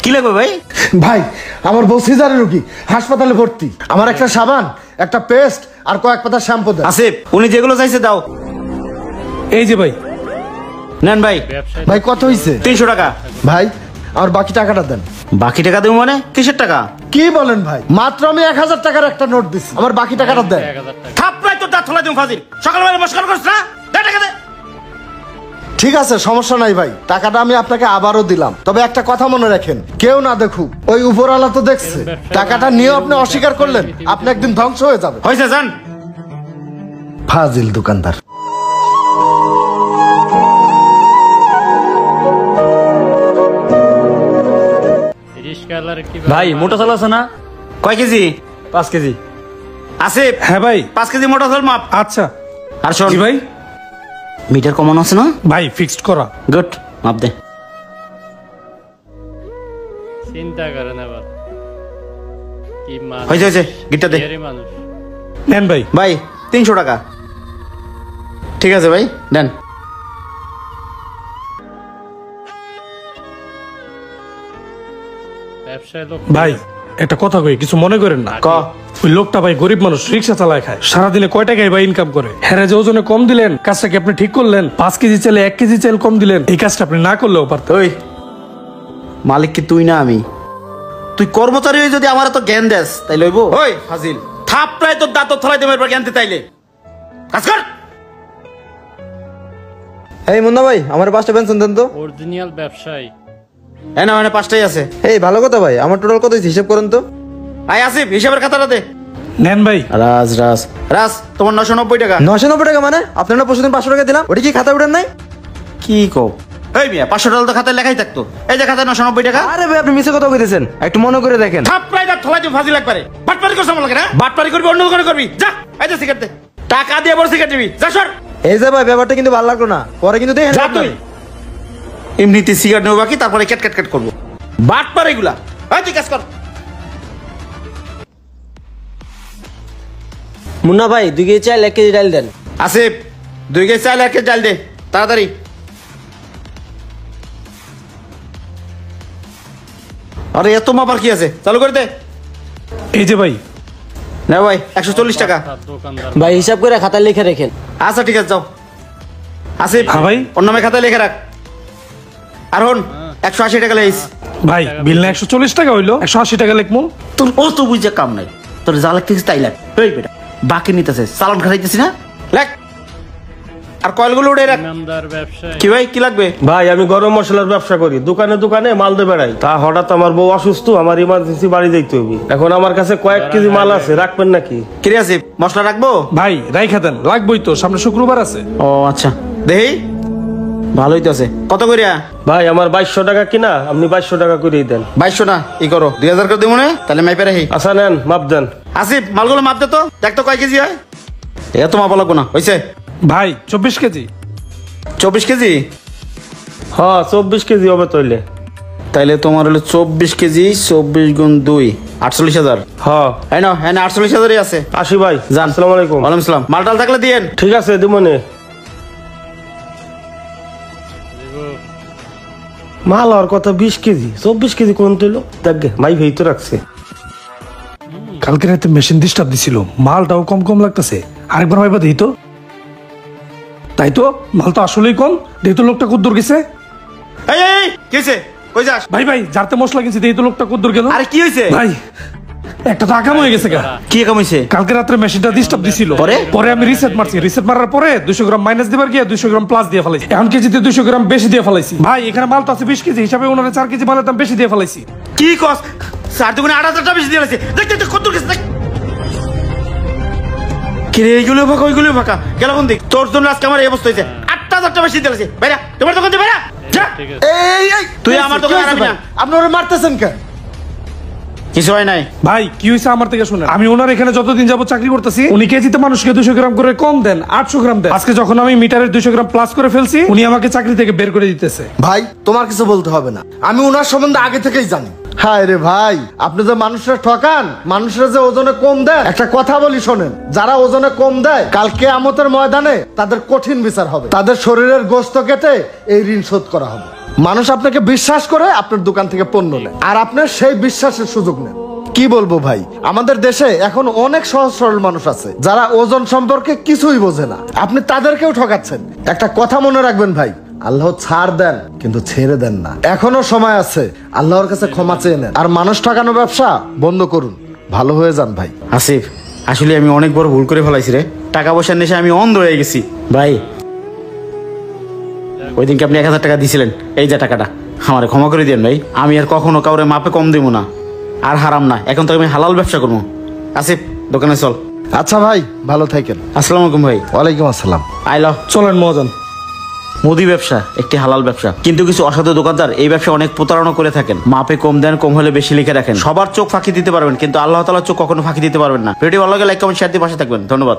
কি লাগবে ভাই? ভাই আমার বউ সিজারের রোগী, হাসপাতালে ভর্তি। আমার একটা সাবান, একটা পেস্ট আর কয়েক পাতা শ্যাম্পু দেন। আসিফ, উনি যেগুলো চাইছে দাও। এই যে ভাই নেন ভাই। ভাই কত হইছে? 300 টাকা। ভাই আমার বাকি টাকাটা দেন। বাকি টাকা দেবো মানে? কিসের টাকা? কি বলেন ভাই? মাত্র আমি 1000 টাকার একটা নোট দিছি, আমার বাকি টাকাটা দেন। থাপড়াই তো দাঁত ফলাই দিম ফাজিল। সকালবেলা মস্কার করছ না? দে টাকা দে। ঠিক আছে, সমস্যা নাই ভাই, টাকাটা আমি আপনাকে আবারও দিলাম। তবে একটা কথা মনে রাখেন, কেউ না দেখুক, ওই উপরওয়ালা তো দেখছে। টাকাটা নিয়েও আপনি অস্বীকার করলেন, আপনি একদিন ধ্বংস হয়ে যাবে। হয়েছে যান। ফাজিল দোকানদার। ভাই মোটা চাল আছে না? কয় কেজি? 5 কেজি। আসিফ, হ্যাঁ ভাই। 5 কেজি মোটা চাল মাপ। আচ্ছা। আর শোন জি ভাই। মিটার কমানো আছে না? ভাই ফিক্সড করা। গুড, মাপ দে। চিন্তা করেন আবার কি মানুষ, হয়েছে হয়েছে, গিটটা দে। এরই মানুষ। নেন ভাই। ভাই 300 টাকা। ঠিক আছে ভাই, দেন। ব্যবসায় লোক ভাই একটা কথা কই, কিছু মনে করেন না। ক। ওই লোকটা ভাই গরিব মানুষ, রিক্সা চালায় খায়, সারাদিনে কয় টাকায় ভাই ইনকাম করে? হ্যাঁ, যে ওজনে কম দিলেন, কাজটা কি আপনি ঠিক করলেন? 5 কেজি চাইলে 1 কেজি চাইলে কম দিলেন, এই কাজটা আপনি না করলেও পারতেন। ওই মালিক কি তুই না আমি? তুই কর্মচারী হয়ে যদি আমার এত জ্ঞান দেস তাই লইব? ওই ফাজিল, থাপড়াই তোর দাঁত থলাই দেবে এরপর জ্ঞান দিতে তাইলে কাজ কর। এই মুন্না ভাই, আমার 5টা পেনশন দেন তো। অরিজিনাল ব্যবসায়ী। হ্যাঁ না, মানে 5টাই আছে। এই ভালো কথা ভাই, আমার টোটাল কত হয়েছে হিসাব করেন তো। আয় আসিফ, হিসাবের খাতাটা দে। নেন ভাই। রাজ রাজ রাজ, তোমার 990 টাকা। 990 টাকা মানে? আপনারা পরশুদিন 500 টাকা দিলাম, ওটা কি খাতা উঠেন নাই? কি কও? এই মিয়া, 500 টাকা তো খাতায় লেখাই থাকতো। এই যে খাতায় 990 টাকা। আরে ভাই আপনি মিছে কথা কইতেছেন, একটু মনে করে দেখেন। থাপড়াই দাঁত থলাই দিম ফাজিল একবারে। বাটপারি করছ আমার লাগে না? বাটপারি করবি, অন্য দোকানে করবি। যা, এই যে সিগারেট দে। টাকা দিয়ে বড় সিগারেট দিবি। যা সর। এই যে ভাই ব্যাপারটা কিন্তু ভালো লাগলো না, পরে কিন্তু দেখেন। যা তুই। এমনিতে সিগারেট নেবো বাকি, তারপরে ক্যাট ক্যাট ক্যাট করবো। বাটপার এগুলা। এই তুই কাজ কর। মুন্না ভাই 2 কেজি চাল 1 কেজি ডাল দেন। আসিফ, 2 কেজি চাল 1 কেজি ডাল দে তাড়াতাড়ি। আরে এত মাপার কি আছে, চালু করে দে। এই যে ভাই। না ভাই, 140 টাকা। দোকানদার ভাই হিসাব করে খাতা লিখে রাখেন। আচ্ছা ঠিক আছে, যাও। আসিফ, হ্যাঁ ভাই। ওর নামে খাতায় লিখে রাখ। আর হন, 180 টাকা লেইস। ভাই বিল না 140 টাকা হইলো, 180 টাকা লিখমু। তোর ও তো বুঝে কাম নাই, তোর যা লাগতেছিস তাই লাগ। এই বেটা, বাকি নিতেছে, চালান খাইতেছি না, লাগ। আর কয়েলগুলো উড়ে রাখ। ইমানদার ব্যবসায়ী। কি ভাই, কি লাগবে? ভাই আমি গরম মশলার ব্যবসা করি, দোকানে দোকানে মাল দিয়ে বেড়াই। তা হঠাৎ আমার বউ অসুস্থ, আমার ইমার্জেন্সি বাড়ি যাইতে হবে। এখন আমার কাছে কয়েক কেজি মাল আছে, রাখবেন নাকি? কিরে আসিফ, মশলা রাখবো? ভাই রাইখা দেন, লাগবেই তো, সামনে শুক্রবার আছে। ও আচ্ছা, দেহি ভালোই তো আছে। কত করিয়া? ভাই আমার 2200 টাকা কিনা, আপনি 2200 টাকা করেই দেন। 2200 না, ই করো 2000 করে দেবো না, তাহলে মাইপে রাখি। আচ্ছা নেন, মাপ দেন। আসিফ, মালগুলো মাপ দে তো, দেখ তো কয় কেজি হয়। এত মাপ লাগবো না, হয়েছে? ভাই 24 কেজি। 24 কেজি? হ্যাঁ 24 কেজি হবে তৈলে। তাইলে তোমার হলো 24 কেজি, 24 গুণ 2, 48,000। হ্যাঁ এই নাও, হ্যাঁ 48,000ই আছে। আসি ভাই, যান। আসসালামু আলাইকুম। ওয়ালাইকুম আসসালাম। মালটাল থাকলে দিয়েন। ঠিক আছে দিমনে। মাল আর কথা 20 কেজি, 24 কেজি কোন তৈল? দেখে মাই ভেই তো রাখছে। কালকে রাতে মেশিন ডিস্টার্ব দিছিল, মালটাও কম কম লাগতেছে। আরেকবার ভাইবা দেই তো। তাই তো, মাল তো আসলেই কম। দেই তো লোকটা কদ্দুর গেছে। এই এই, কি হয়েছে? কই যাস? ভাই ভাই, যারতে মশলা কিনছি, দেই তো লোকটা কদ্দুর গেল। আরে কি হয়েছে? ভাই একটা টাকা হয়ে গেছে গা। কি কামাইছে? কালকে রাত্রে মেশিনটা ডিস্টার্ব দিছিল, পরে আমি রিসেট মারছি। রিসেট মারার পরে 200 গ্রাম মাইনাস দিবার গিয়ে 200 গ্রাম প্লাস দিয়ে ফেলাইছি। এখন কেজিতে 200 গ্রাম বেশি দিয়ে ফেলাইছি। ভাই এখানে মাল তো আছে 20 কেজি, হিসাবে ওনারা 4 কেজি মালের দাম বেশি দিয়ে ফেলাইছি। কি কস? 4 দুগুণে 8,000 টাকা বেশি দিয়ে ফেলেছে। দেখ দেখ কত গেছে, দেখ। কিরে, এইগুলো ফাঁকা, ওইগুলো ফাঁকা, গেল কোন দিক? তোর জন্য আজকে আমার এই অবস্থা হয়েছে। 8,000 টাকা বেশি দিয়ে ফেলেছে। বাইরা, তোমার দোকান থেকে বাইরা, যা। ঠিক আছে। এই এই, তুই আমার দোকানে আনবি না। আপনি ওরা মারতেছেন কেন? কিছু হয় নাই। ভাই কি হয়েছে আমার থেকে শুনেন। আমি ওনার এখানে যতদিন যাবত চাকরি করতেছি, উনি কেজিতে মানুষকে 200 গ্রাম করে কম দেন, 800 গ্রাম দেন। আজকে যখন আমি মিটারের 200 গ্রাম প্লাস করে ফেলছি, উনি আমাকে চাকরি থেকে বের করে দিতেছে। ভাই তোমার কিছু বলতে হবে না, আমি ওনার সম্বন্ধে আগে থেকেই জানি। হায় রে ভাই, আপনি যে মানুষরা ঠকান, মানুষরা যে ওজনে কম দেন, একটা কথা বলি শোনেন, যারা ওজনে কম দেয় কাল কিয়ামতের ময়দানে তাদের কঠিন বিচার হবে, তাদের শরীরের গোশত কেটে এই ঋণ শোধ করা হবে। মানুষ আপনাকে বিশ্বাস করে আপনার দোকান থেকে পণ্য নেয়, আর আপনার সেই বিশ্বাসের সুযোগ নেন। কি বলবো ভাই, আমাদের দেশে এখন অনেক সহজ সরল মানুষ আছে যারা ওজন সম্পর্কে কিছুই বোঝে না, আপনি তাদেরকেও ঠকাচ্ছেন। একটা কথা মনে রাখবেন ভাই, আল্লাহ ছাড় দেন কিন্তু ছেড়ে দেন না। এখনো সময় আছে, আল্লাহর কাছে ক্ষমা চেয়ে নেন, আর মানুষ ঠকানো ব্যবসা বন্ধ করুন, ভালো হয়ে যান ভাই। আসিফ, আসলে আমি অনেক বড় ভুল করে ফেলাইছি রে। টাকা পয়সার নেশে আমি অন্ধ হয়ে গেছি। ভাই, ওই দিনকে আপনি 1000 টাকা দিয়েছিলেন, এই যে টাকাটা আমার ক্ষমা করে দিন ভাই। আমি আর কখনো কাউরে মাপে কম দিব না, আর হারাম না। এখন তো আমি হালাল ব্যবসা করবো। আসিফ, দোকানে চল। আচ্ছা ভাই, ভালো থাকেন। আসসালামু আলাইকুম ভাই। ওয়ালাইকুম আসসালাম। আইলো। চলেন মহাজন। মুদি ব্যবসা একটি হালাল ব্যবসা, কিন্তু কিছু অসাধু দোকানদার এই ব্যবসা অনেক প্রতারণা করে থাকেন। মাপে কম দেন, কম হলে বেশি লিখে রাখেন। সবার চোখ ফাঁকি দিতে পারবেন, কিন্তু আল্লাহ তাআলার চোখ কখনো ফাঁকি দিতে পারবেন না। ভিডিও ভালো লাগলে লাইক কমেন্ট শেয়ার দিয়ে পাশে থাকবেন। ধন্যবাদ।